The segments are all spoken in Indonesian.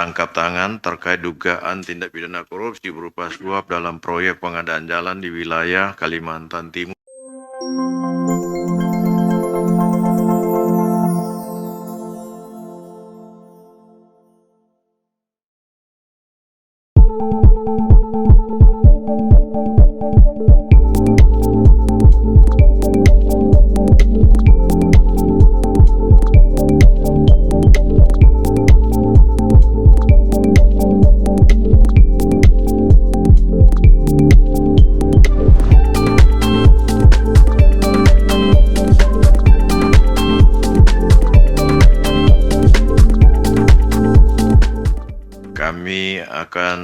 tangkap tangan terkait dugaan tindak pidana korupsi berupa suap dalam proyek pengadaan jalan di wilayah Kalimantan Timur. Kami akan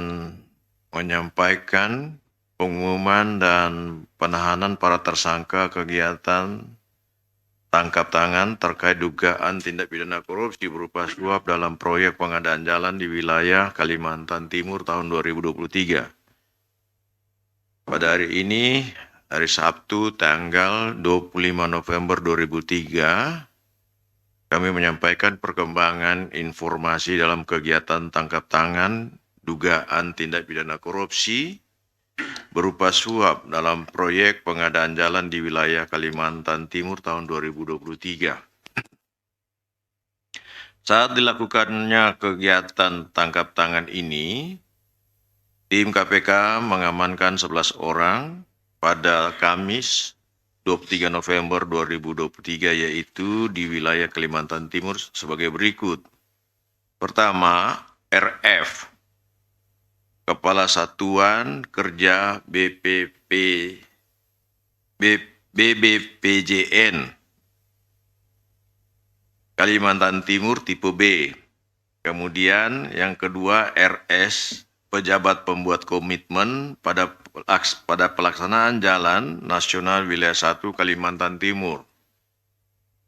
menyampaikan pengumuman dan penahanan para tersangka kegiatan tangkap tangan terkait dugaan tindak pidana korupsi berupa suap dalam proyek pengadaan jalan di wilayah Kalimantan Timur tahun 2023. Pada hari ini, hari Sabtu tanggal 25 November 2003, kami menyampaikan perkembangan informasi dalam kegiatan tangkap tangan dugaan tindak pidana korupsi berupa suap dalam proyek pengadaan jalan di wilayah Kalimantan Timur tahun 2023. Saat dilakukannya kegiatan tangkap tangan ini, tim KPK mengamankan 11 orang pada Kamis 23 November 2023 yaitu di wilayah Kalimantan Timur sebagai berikut. Pertama, RF, Kepala Satuan Kerja BBPJN Kalimantan Timur tipe B. Kemudian yang kedua RS, Pejabat Pembuat Komitmen pada pelaksanaan Jalan Nasional Wilayah 1 Kalimantan Timur.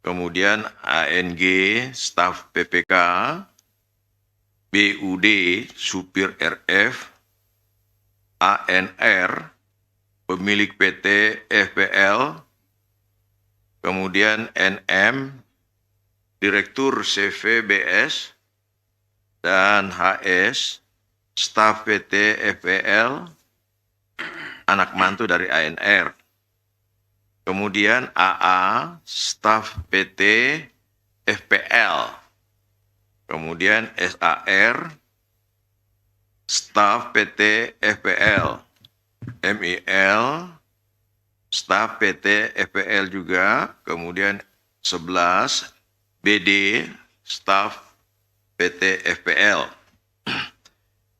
Kemudian ANG, Staf PPK, BUD, Supir RF, ANR, Pemilik PT FPL, kemudian NM, Direktur CVBS, dan HS, Staf PT FPL, anak mantu dari ANR. Kemudian AA, Staf PT FPL. Kemudian SAR, Staf PT FPL. MIL, Staf PT FPL juga. Kemudian 11, BD, Staf PT FPL.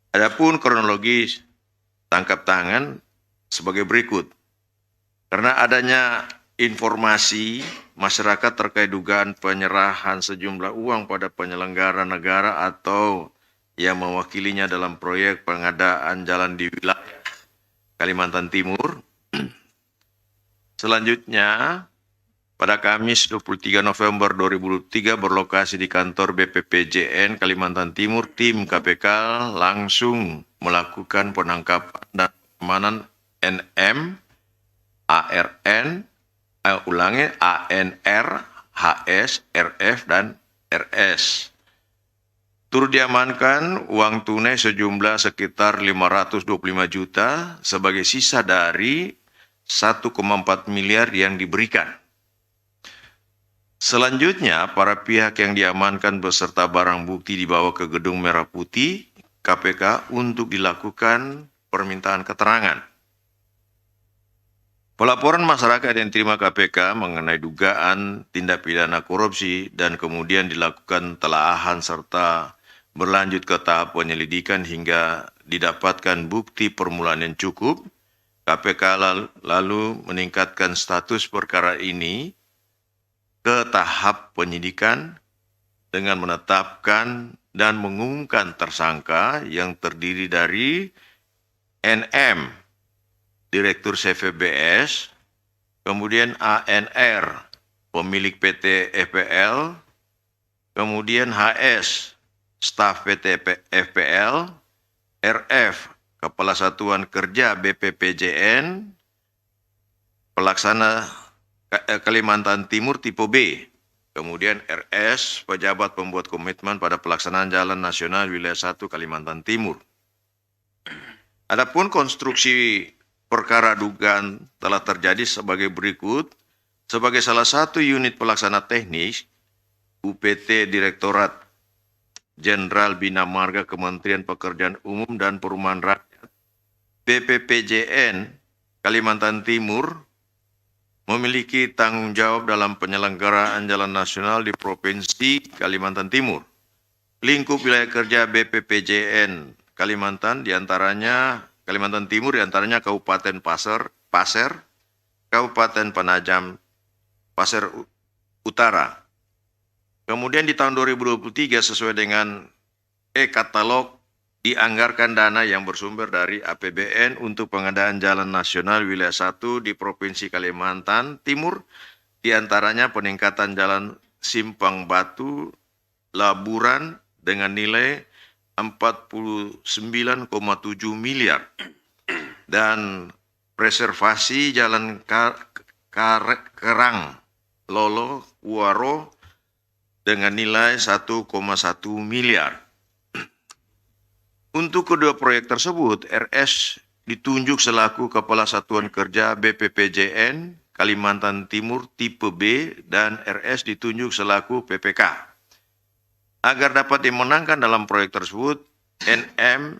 Adapun kronologi tangkap tangan sebagai berikut. Karena adanya informasi masyarakat terkait dugaan penyerahan sejumlah uang pada penyelenggara negara atau yang mewakilinya dalam proyek pengadaan jalan di wilayah Kalimantan Timur. Selanjutnya, pada Kamis 23 November 2003 berlokasi di kantor BPPJN Kalimantan Timur, tim KPK langsung melakukan penangkapan dan pengamanan NM, ARN, ANR, HS, RF, dan RS. Turut diamankan uang tunai sejumlah sekitar 525 juta sebagai sisa dari 1,4 miliar yang diberikan. Selanjutnya, para pihak yang diamankan beserta barang bukti dibawa ke Gedung Merah Putih KPK untuk dilakukan permintaan keterangan. Pelaporan masyarakat yang diterima KPK mengenai dugaan tindak pidana korupsi dan kemudian dilakukan telaahan serta berlanjut ke tahap penyelidikan hingga didapatkan bukti permulaan yang cukup, KPK lalu meningkatkan status perkara ini ke tahap penyidikan dengan menetapkan dan mengumumkan tersangka yang terdiri dari NM, Direktur CVBS, kemudian ANR, Pemilik PT FPL, kemudian HS, Staf PT FPL, RF, Kepala Satuan Kerja BPPJN, Pelaksana Kalimantan Timur tipe B, Kemudian RS, pejabat pembuat komitmen pada pelaksanaan Jalan Nasional Wilayah 1 Kalimantan Timur. Adapun konstruksi perkara dugaan telah terjadi sebagai berikut. Sebagai salah satu unit pelaksana teknis, UPT Direktorat Jenderal Bina Marga Kementerian Pekerjaan Umum dan Perumahan Rakyat, BPPJN Kalimantan Timur, memiliki tanggung jawab dalam penyelenggaraan jalan nasional di Provinsi Kalimantan Timur. Lingkup wilayah kerja BPPJN Kalimantan Kalimantan Timur diantaranya Kabupaten Pasir, Kabupaten Penajam Pasir Utara. Kemudian di tahun 2023 sesuai dengan e-katalog dianggarkan dana yang bersumber dari APBN untuk pengadaan Jalan Nasional Wilayah 1 di Provinsi Kalimantan Timur, diantaranya peningkatan Jalan Simpang Batu Laburan dengan nilai 49,7 miliar dan preservasi Jalan Kerang Lolo Waro dengan nilai 1,1 miliar. Untuk kedua proyek tersebut, RS ditunjuk selaku Kepala Satuan Kerja BPPJN Kalimantan Timur tipe B dan RS ditunjuk selaku PPK. Agar dapat dimenangkan dalam proyek tersebut, NM,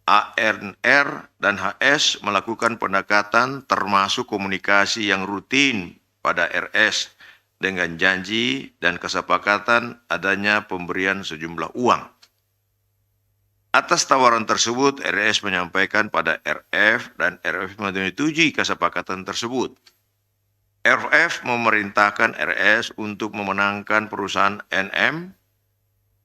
ANR, dan HS melakukan pendekatan termasuk komunikasi yang rutin pada RS dengan janji dan kesepakatan adanya pemberian sejumlah uang. Atas tawaran tersebut, RS menyampaikan pada RF dan RF menyetujui kesepakatan tersebut. RF memerintahkan RS untuk memenangkan perusahaan NM,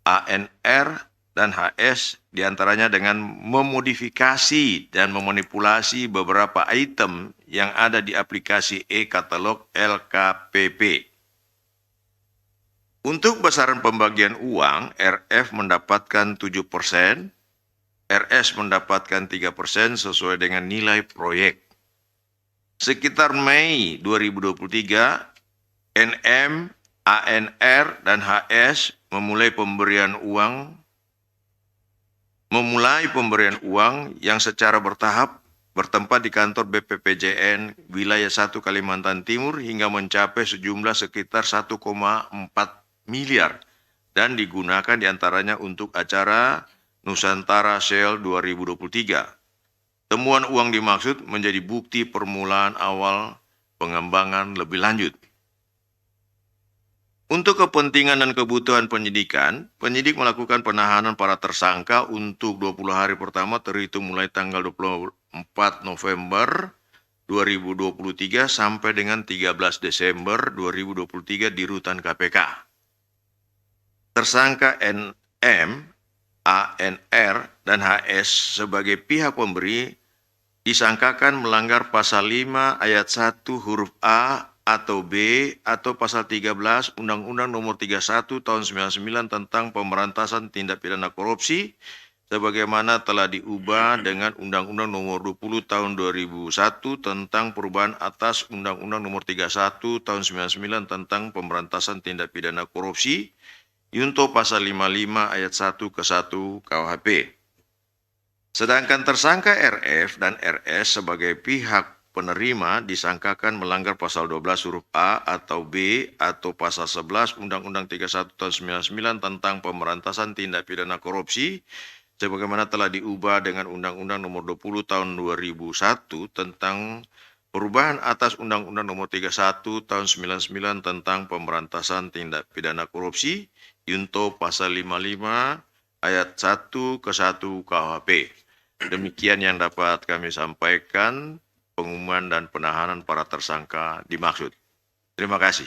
ANR, dan HS diantaranya dengan memodifikasi dan memanipulasi beberapa item yang ada di aplikasi e-katalog LKPP. Untuk besaran pembagian uang, RF mendapatkan 7%, RS mendapatkan 3% sesuai dengan nilai proyek. Sekitar Mei 2023, NM, ANR, dan HS memulai pemberian uang yang secara bertahap bertempat di kantor BPPJN Wilayah 1 Kalimantan Timur hingga mencapai sejumlah sekitar 1,4 miliar dan digunakan diantaranya untuk acara Nusantara Sale 2023. Temuan uang dimaksud menjadi bukti permulaan awal pengembangan lebih lanjut. Untuk kepentingan dan kebutuhan penyidikan, penyidik melakukan penahanan para tersangka untuk 20 hari pertama terhitung mulai tanggal 24 November 2023 sampai dengan 13 Desember 2023 di Rutan KPK. Tersangka NM, ANR, dan HS sebagai pihak pemberi disangkakan melanggar pasal 5 ayat 1 huruf A atau B atau pasal 13 Undang-Undang Nomor 31 Tahun 99 tentang Pemberantasan Tindak Pidana Korupsi sebagaimana telah diubah dengan Undang-Undang Nomor 20 Tahun 2001 tentang perubahan atas Undang-Undang Nomor 31 Tahun 99 tentang Pemberantasan Tindak Pidana Korupsi Yunto pasal 55 ayat 1 ke 1 KUHP. Sedangkan tersangka RF dan RS sebagai pihak penerima disangkakan melanggar pasal 12 huruf A atau B atau pasal 11 Undang-Undang 31 tahun 99 tentang Pemberantasan Tindak Pidana Korupsi sebagaimana telah diubah dengan Undang-Undang Nomor 20 tahun 2001 tentang perubahan atas Undang-Undang Nomor 31 tahun 99 tentang Pemberantasan Tindak Pidana Korupsi Yunto pasal 55 ayat 1 ke 1 KUHP. Demikian yang dapat kami sampaikan. Pengumuman dan penahanan para tersangka dimaksud. Terima kasih.